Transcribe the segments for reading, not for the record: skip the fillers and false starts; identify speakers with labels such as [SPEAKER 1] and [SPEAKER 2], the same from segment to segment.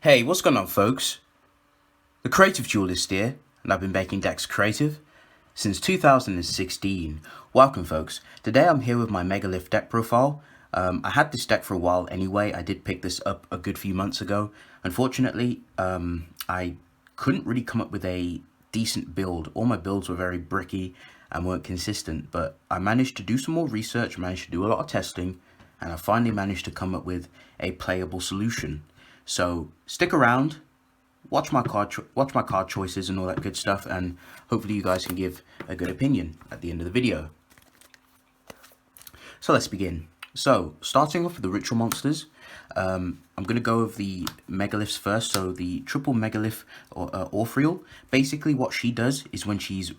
[SPEAKER 1] Hey, what's going on, folks? The Creative Duelist here, and I've been making decks creative since 2016. Welcome, folks. Today I'm here with my Megalith deck profile. I had this deck for a while anyway. I did pick this up a good few months ago. Unfortunately, I couldn't really come up with a decent build. All my builds were very bricky and weren't consistent, but I managed to do some more research, managed to do a lot of testing, and I finally managed to come up with a playable solution. So stick around, watch my card choices and all that good stuff, and hopefully you guys can give a good opinion at the end of the video. So let's begin. So starting off with the ritual monsters, I'm going to go with the Megaliths first. So the triple Megalith or Orphreal. Basically what she does is when she's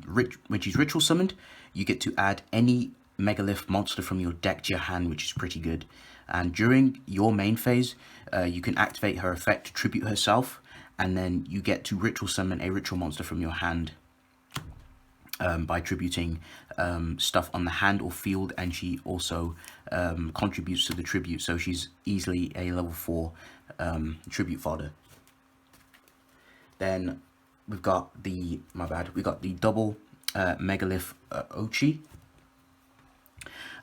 [SPEAKER 1] ritual summoned, you get to add any Megalith monster from your deck to your hand, which is pretty good. And during your main phase, you can activate her effect to tribute herself, and then you get to ritual summon a ritual monster from your hand by tributing stuff on the hand or field, and she also contributes to the tribute, so she's easily a level 4 tribute fodder. Then we've got the, we got the double Megalith Ochi.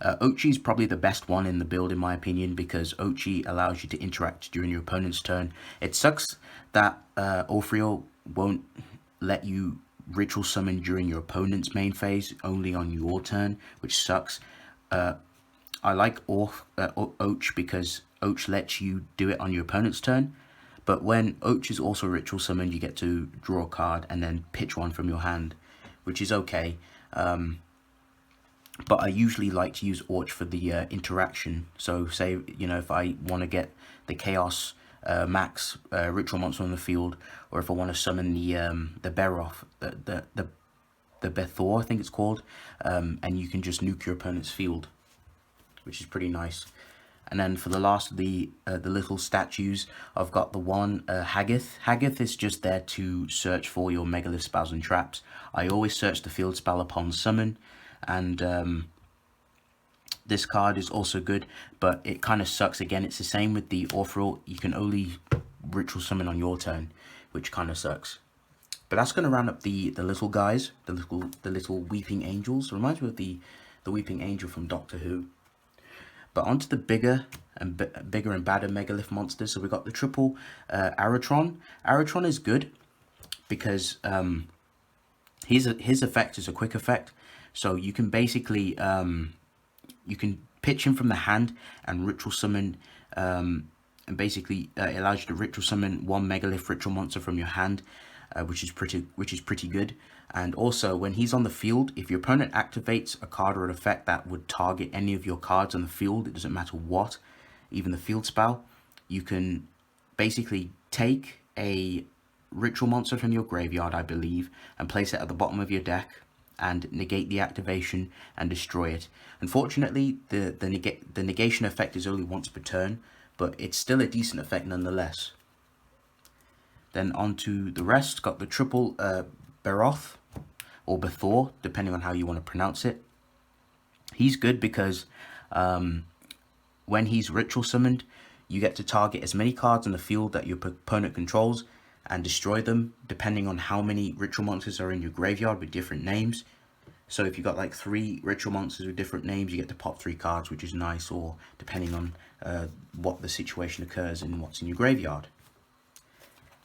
[SPEAKER 1] Ochi is probably the best one in the build in my opinion, because Ochi allows you to interact during your opponent's turn. It sucks that Orphreal won't let you ritual summon during your opponent's main phase, only on your turn, which sucks. I like Och because Och lets you do it on your opponent's turn, but when Och is also ritual summoned, you get to draw a card and then pitch one from your hand, which is okay. But I usually like to use Och for the interaction. So say, you know, if I want to get the Chaos Max ritual monster on the field, or if I want to summon the Beroth, the Bethor, I think it's called, and you can just nuke your opponent's field, which is pretty nice. And then for the last of the little statues, I've got the one Haggith. Haggith is just there to search for your Megalith spells and traps. I always search the field spell upon summon, and this card is also good, but it kind of sucks. Again, it's the same with the Orphreal. You can only ritual summon on your turn, which kind of sucks. But that's going to round up the little guys, the little weeping angels. It reminds me of the weeping angel from Doctor Who. But onto the bigger and badder Megalith monsters. So we got the triple Aratron. Aratron is good because his effect is a quick effect. So you can basically you can pitch him from the hand and ritual summon, and basically it allows you to ritual summon one Megalith ritual monster from your hand, which is pretty good. And also when he's on the field, if your opponent activates a card or an effect that would target any of your cards on the field, it doesn't matter what, even the field spell, you can basically take a ritual monster from your graveyard, I believe, and place it at the bottom of your deck and negate the activation and destroy it. Unfortunately, the negation effect is only once per turn, but it's still a decent effect nonetheless. Then onto the rest, got the triple Beroth, or Bethor, depending on how you want to pronounce it. He's good because when he's ritual summoned, you get to target as many cards on the field that your opponent controls and destroy them, depending on how many ritual monsters are in your graveyard with different names. So if you got like 3 ritual monsters with different names, you get to pop 3 cards, which is nice, or depending on what the situation occurs and what's in your graveyard.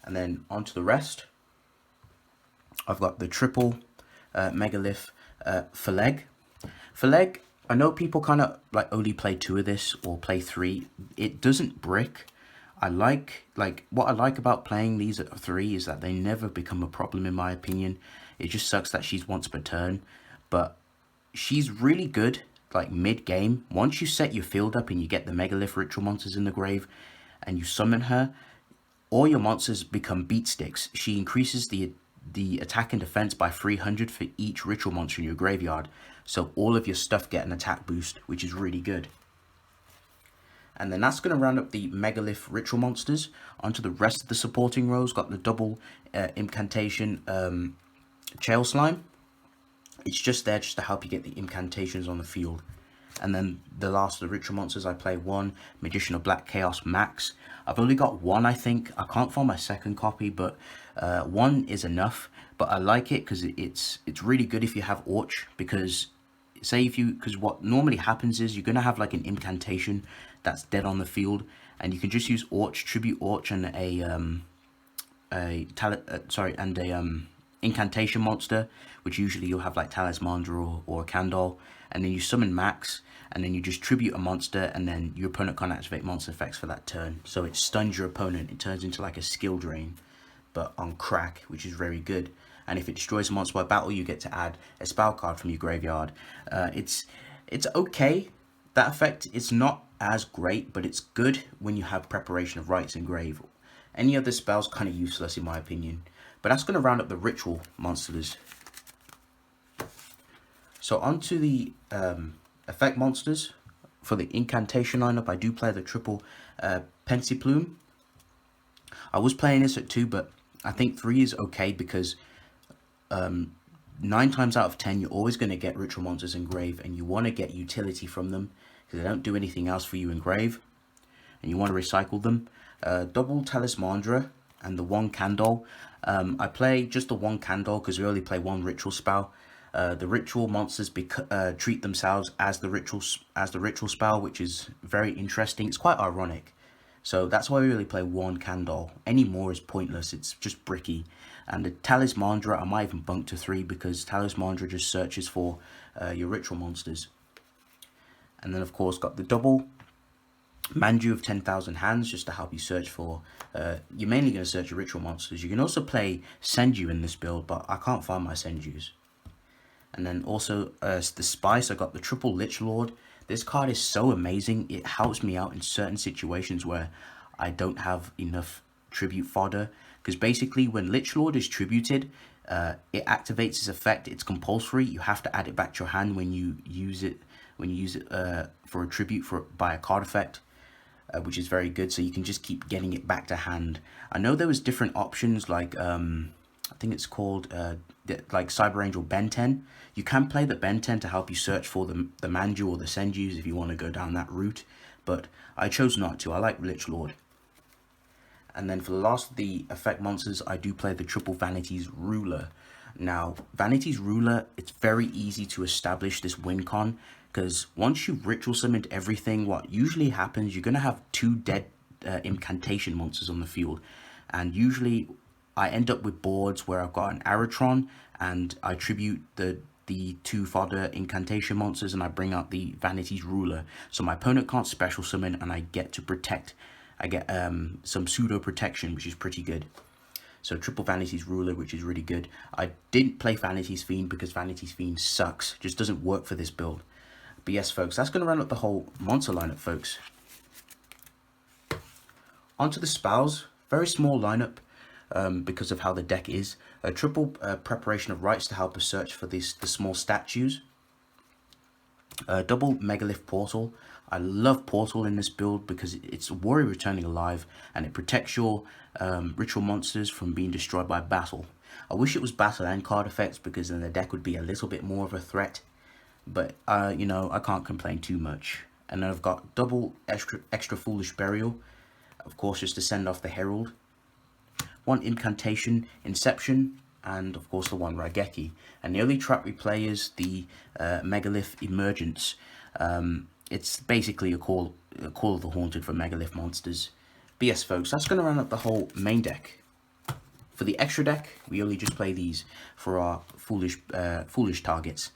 [SPEAKER 1] And then onto the rest, I've got the triple Megalith Phaleg. Phaleg, I know people kind of like only play 2 of this or play 3. It doesn't brick. What I like about playing these at 3 is that they never become a problem in my opinion. It just sucks that she's once per turn, but she's really good like mid game. Once you set your field up and you get the Megalith ritual monsters in the grave and you summon her, all your monsters become beat sticks. She increases the attack and defense by 300 for each ritual monster in your graveyard, so all of your stuff get an attack boost, which is really good. And then that's going to round up the Megalith ritual monsters. Onto the rest of the supporting rows, got the double incantation Chael Slime. It's just there just to help you get the incantations on the field. And then the last of the ritual monsters, I play one Magician of Black Chaos Max. I've only got one, I think. I can't find my second copy, but one is enough. But I like it because it's really good if you have Orch, because because what normally happens is you're gonna have like an incantation that's dead on the field, and you can just use Orch, Tribute Orch, and a incantation monster, which usually you'll have like Talismandra or a Candle, and then you summon Max, and then you just tribute a monster, and then your opponent can't activate monster effects for that turn. So it stuns your opponent. It turns into like a skill drain, but on crack, which is very good. And if it destroys a monster by battle, you get to add a spell card from your graveyard. It's okay. That effect is not as great, but it's good when you have Preparation of Rites engraved. Any other spells kind of useless in my opinion. But that's going to round up the ritual monsters. So onto the effect monsters. For the incantation lineup, I do play the triple Pensiplume. I was playing this at 2, but I think 3 is okay because 9 times out of 10 you're always going to get ritual monsters engraved, and you want to get utility from them because they don't do anything else for you engrave, and you want to recycle them. Double Talismandra and the 1 Candle. I play just the 1 Candle because we only play 1 ritual spell. The ritual monsters treat themselves as the ritual spell, which is very interesting. It's quite ironic. So that's why we really play 1 Candle. Any more is pointless. It's just bricky. And the Talismandra, I might even bunk to 3 because Talismandra just searches for your ritual monsters. And then of course got the double Manju of 10,000 Hands just to help you search for, you're mainly going to search your ritual monsters. You can also play Senju in this build, but I can't find my Senjus. And then also the Spice, I got the triple Lich Lord. This card is so amazing. It helps me out in certain situations where I don't have enough tribute fodder. Because basically when Lich Lord is tributed, it activates its effect. It's compulsory. You have to add it back to your hand when you use it. For a tribute by a card effect, which is very good. So you can just keep getting it back to hand. I know there was different options like I think it's called like Cyber Angel Ben 10. You can play the Ben 10 to help you search for the Manju or the Senjus if you want to go down that route, but I chose not to. I like Lich Lord. And then for the last of the effect monsters, I do play the triple Vanity's Ruler. Now, Vanity's Ruler, it's very easy to establish this win con, because once you've ritual summoned everything, what usually happens, you're going to have 2 dead incantation monsters on the field. And usually I end up with boards where I've got an Aratron and I tribute the 2 fodder incantation monsters, and I bring out the Vanity's Ruler. So my opponent can't special summon, and I get to protect. I get some pseudo protection, which is pretty good. So triple Vanity's Ruler, which is really good. I didn't play Vanity's Fiend because Vanity's Fiend sucks. Just doesn't work for this build. But yes, folks, that's going to round up the whole monster lineup, folks. Onto the spells. Very small lineup because of how the deck is. A triple Preparation of Rites to help us search for the small statues. Double Megalith Portal. I love Portal in this build because it's a warrior returning alive, and it protects your ritual monsters from being destroyed by battle. I wish it was battle and card effects, because then the deck would be a little bit more of a threat. But you know, I can't complain too much. And then I've got double extra Foolish Burial, of course, just to send off the Herald. 1 Incantation Inception, and of course the 1 Raigeki. And the only trap we play is the Megalith Emergence. It's basically a call of the Haunted for Megalith monsters. But yes, folks, that's going to round up the whole main deck. For the extra deck, we only just play these for our foolish targets.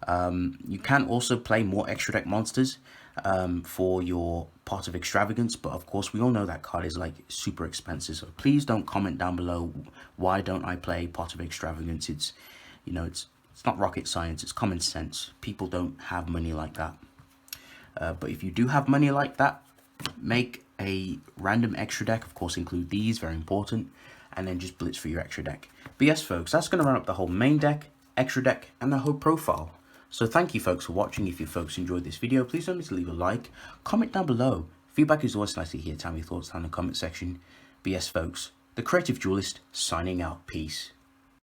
[SPEAKER 1] You can also play more extra deck monsters for your Pot of Extravagance, but of course we all know that card is like super expensive. So please don't comment down below why don't I play Pot of Extravagance. It's, you know, it's not rocket science. It's common sense. People don't have money like that. But if you do have money like that, make a random extra deck. Of course, include these, very important, and then just blitz for your extra deck. But yes, folks, that's going to run up the whole main deck, extra deck, and the whole profile. So thank you, folks, for watching. If you folks enjoyed this video, please don't forget to leave a like, comment down below. Feedback is always nice to hear. Tell me your thoughts down in the comment section. But yes, folks, the Creative Duelist signing out. Peace.